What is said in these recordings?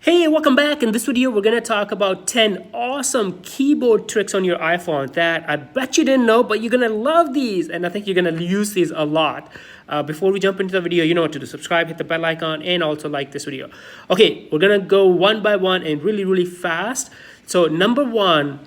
Hey, welcome back. In this video, we're going to talk about 10 awesome keyboard tricks on your iPhone that I bet you didn't know, but you're going to love these. And I think you're going to use these a lot. Before we jump into the video, you know what to do. Subscribe, hit the bell icon, and also like this video. Okay, we're going to go one by one and really fast. So number one,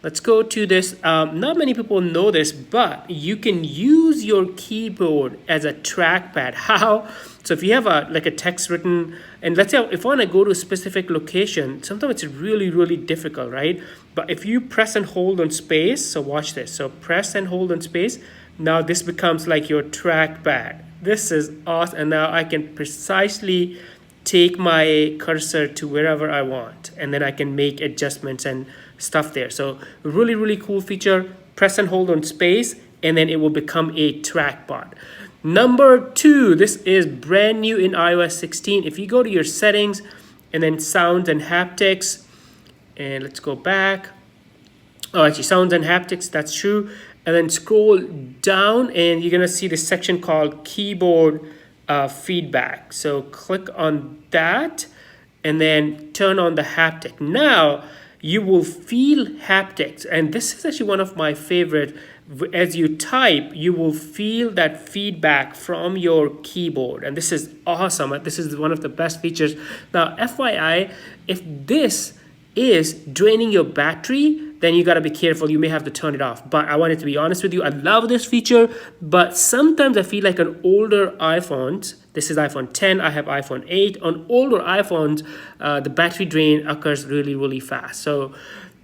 let's go to this. Not many people know this, but you can use your keyboard as a trackpad. How? So if you have like a text written, and let's say if I want to go to a specific location, sometimes it's really difficult, right? But if you press and hold on space, so watch this. So press and hold on space. Now this becomes like your trackpad. This is awesome. And now I can precisely take my cursor to wherever I want, and then I can make adjustments and stuff there. So really cool feature. Press and hold on space, and then it will become a trackpad. Number two, this is brand new in iOS 16. If you go to your settings and then sounds and haptics, and let's go back. Oh, actually sounds and haptics, that's true. And then scroll down and you're gonna see this section called keyboard feedback. So click on that and then turn on the haptic. Now you will feel haptics, and this is actually one of my favorite. As you type, you will feel that feedback from your keyboard, and this is awesome. This is one of the best features. Now FYI, if this is draining your battery, then you got to be careful. You may have to turn it off. But I wanted to be honest with you, I love this feature, but sometimes I feel like on older iPhones, this is iPhone 10, I have iPhone 8, on older iPhones, the battery drain occurs really fast. So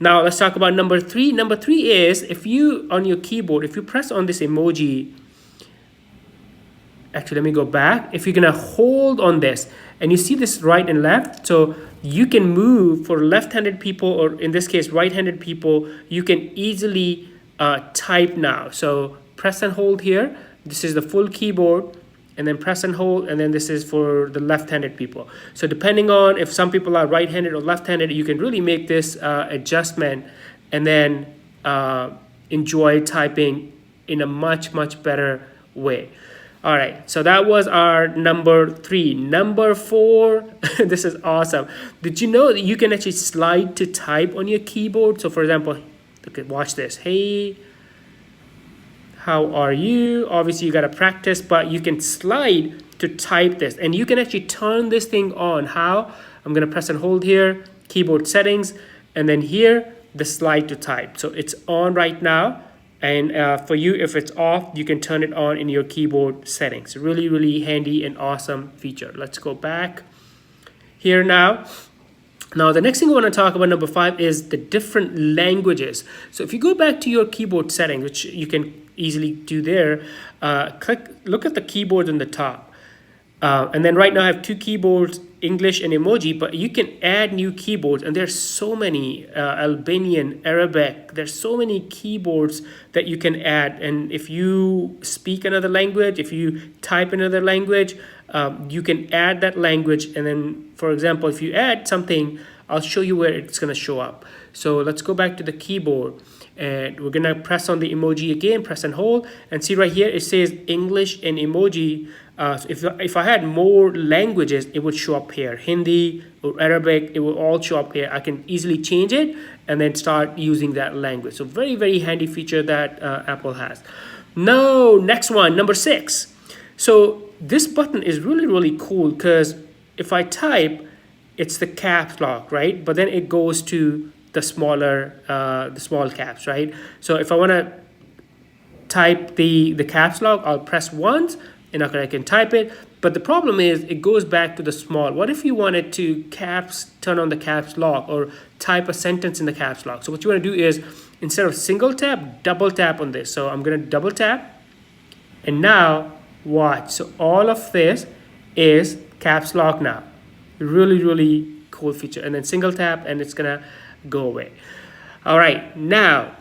now let's talk about number three. Number three is, if you, on your keyboard, if you press on this emoji, actually let me go back. If you're gonna hold on this, and you see this right and left, so you can move for left-handed people, or in this case right-handed people, you can easily type now. So press and hold here. This is the full keyboard, and then press and hold, and then this is for the left-handed people. So depending on if some people are right-handed or left-handed, you can really make this adjustment and then enjoy typing in a much better way. All right, so that was our number three. Number four, this is awesome. Did you know that you can actually slide to type on your keyboard? So for example, okay, watch this. Hey, how are you? Obviously you gotta practice, but you can slide to type this, and you can actually turn this thing on. How? I'm gonna press and hold here, keyboard settings, and then here, the slide to type. So it's on right now. And for you, if it's off, you can turn it on in your keyboard settings. Really handy and awesome feature. Let's go back here now. Now, the next thing I want to talk about, number five, is the different languages. So if you go back to your keyboard settings, which you can easily do there, look at the keyboard in the top. And then right now I have two keyboards, English and emoji, but you can add new keyboards, and there's so many, Albanian, Arabic, there's so many keyboards that you can add. And if you speak another language, if you type another language, you can add that language. And then, for example, if you add something, I'll show you where it's gonna show up. So let's go back to the keyboard, and we're gonna press on the emoji again, press and hold, and see right here, it says English and emoji. So if I had more languages, it would show up here. Hindi or Arabic, it will all show up here. I can easily change it and then start using that language. So very handy feature that Apple has. Now, next one, number six. So this button is really cool, because if I type, it's the caps lock, right? But then it goes to the smaller, the small caps, right? So if I want to type the caps lock, I'll press once, and I can type it. But the problem is it goes back to the small. What if you wanted to turn on the caps lock, or type a sentence in the caps lock? So what you want to do is, instead of single tap, double tap on this. So I'm going to double tap, and now watch. So all of this is caps lock now. Really cool feature. And then single tap, and it's gonna go away. All right, now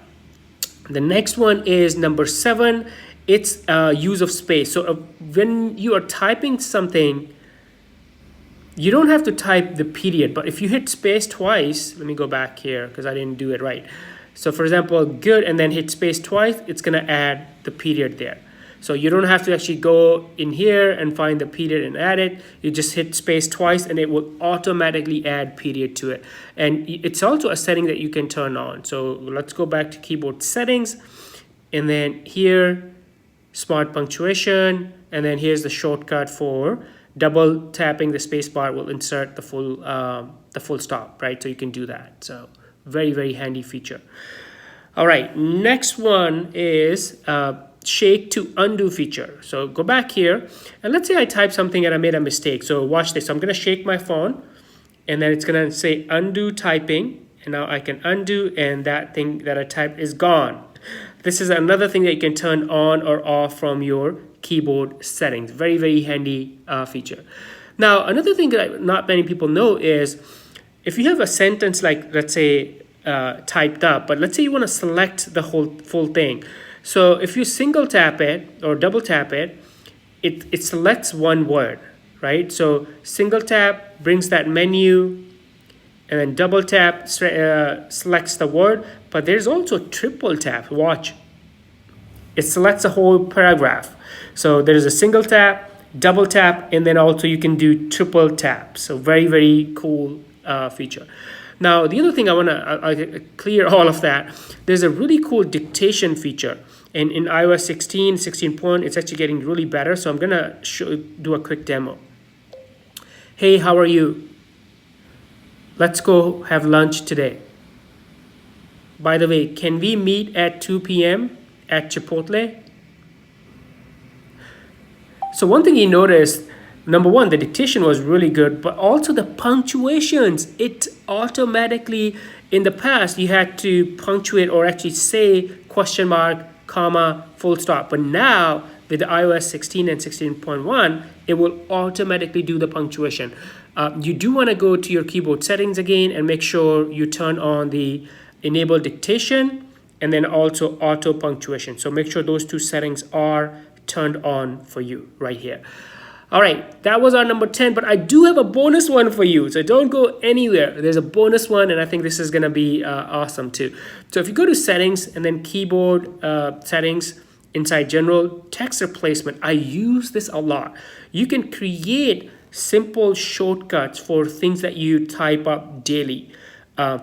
the next one is number seven. It's use of space. So when you are typing something, you don't have to type the period, but if you hit space twice, let me go back here because I didn't do it right. So for example, good, and then hit space twice, it's gonna add the period there. So you don't have to actually go in here and find the period and add it. You just hit space twice and it will automatically add period to it. And it's also a setting that you can turn on. So let's go back to keyboard settings, and then here, smart punctuation, and then here's the shortcut for double tapping the space bar will insert the full stop, right? So you can do that. So very, very handy feature. All right, next one is shake to undo feature. So go back here, and let's say I type something and I made a mistake. So watch this. So I'm gonna shake my phone, and then it's gonna say undo typing, and now I can undo, and that thing that I typed is gone. This is another thing that you can turn on or off from your keyboard settings. Very, very handy feature. Now, another thing that not many people know is if you have a sentence like, let's say, typed up, but let's say you want to select the full thing. So if you single tap it or double tap it, it selects one word, right? So single tap brings that menu, and then double tap selects the word, but there's also triple tap. Watch. It selects a whole paragraph. So there's a single tap, double tap, and then also you can do triple tap. So very, very cool feature. Now, the other thing I want to clear all of that, there's a really cool dictation feature. And in iOS 16.1, it's actually getting really better. So I'm going to do a quick demo. Hey, how are you? Let's go have lunch today. By the way, can we meet at 2 p.m. at Chipotle? So one thing you noticed, number one, the dictation was really good, but also the punctuations. It automatically, in the past, you had to punctuate or actually say question mark, comma, full stop. But now, with the iOS 16 and 16.1, it will automatically do the punctuation. You do want to go to your keyboard settings again and make sure you turn on the enable dictation and then also auto punctuation. So make sure those two settings are turned on for you right here. All right, that was our number 10, but I do have a bonus one for you. So don't go anywhere. There's a bonus one, and I think this is gonna be awesome too. So if you go to settings and then keyboard settings, inside general text replacement, I use this a lot. You can create simple shortcuts for things that you type up daily.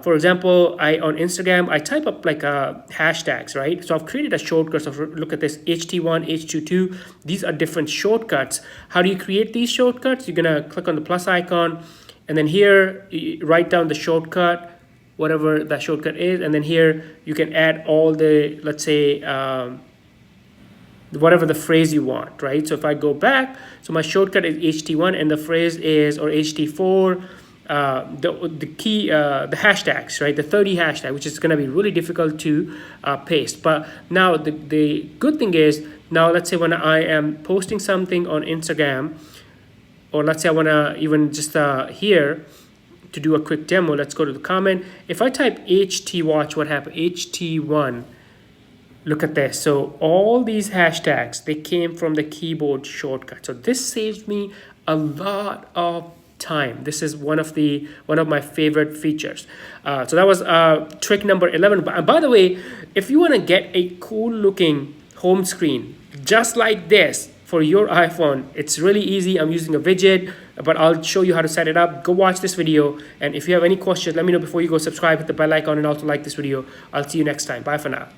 For example, on Instagram, I type up like hashtags, right? So I've created a shortcut. So look at this, HT1, H22. These are different shortcuts. How do you create these shortcuts? You're gonna click on the plus icon, and then here, you write down the shortcut, whatever that shortcut is, and then here, you can add all the, let's say, whatever the phrase you want, right? So if I go back, so my shortcut is HT1 and the phrase is, or HT4, the key, the hashtags, right? The 30 hashtag, which is going to be really difficult to paste. But now the good thing is, now let's say when I am posting something on Instagram, or let's say I want to even just here to do a quick demo, let's go to the comment. If I type HT, watch what happened, HT1, look at this. So all these hashtags, they came from the keyboard shortcut. So this saves me a lot of time. This is one of my favorite features. So that was trick number 11. But by the way, if you want to get a cool looking home screen just like this for your iPhone, it's really easy. I'm using a widget, but I'll show you how to set it up. Go watch this video, and if you have any questions, let me know before you go. Subscribe, hit the bell icon, and also like this video. I'll see you next time. Bye for now.